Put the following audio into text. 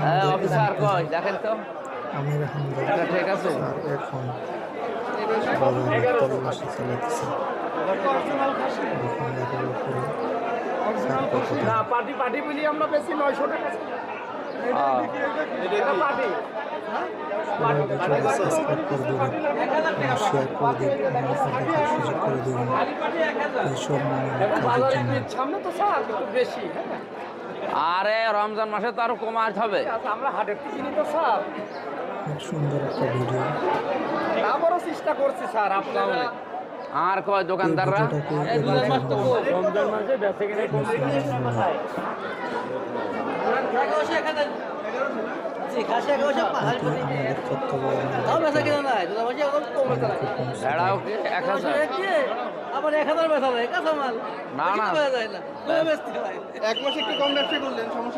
হ্যাঁ অফিসার কই দেখেন তো আমির আহমেদ এটা ঠিক আছে স্যার এখন বাজারে তল্লাশি চালাতেছে দোকানদারের উপরে স্যার কত দাম। পার্টি পার্টি বলি আমরা বেশি 900 টাকা এটা পার্টি সবাই ভিডিওটি সাবস্ক্রাইব করে দেবেন, শেয়ার করে দেবেন, দেখার সুযোগ করে দেবেন এইসব নানান কাজের জন্য। সামনে তো স্যার একটু বেশি আরে রমজান মাসে তো আরো কমাতে হবে আমরা হাটের থেকে কিনি তো স্যার খুব সুন্দর একটা ভিডিও। তারপরও চেষ্টা করছি স্যার আপনার আর কয় এই দোকানদাররা ভিডিওটাকে এগিয়ে নিয়ে যান। রমজান মাসে বেঁচে কিনে আমাদের কর্তব্য ভেড়াও কি 1000 আবার 1000 বেচা যায় কাঁচা মাল না না যায় না 1 মাসে একটু কম ব্যবসা করলেন সমস্যা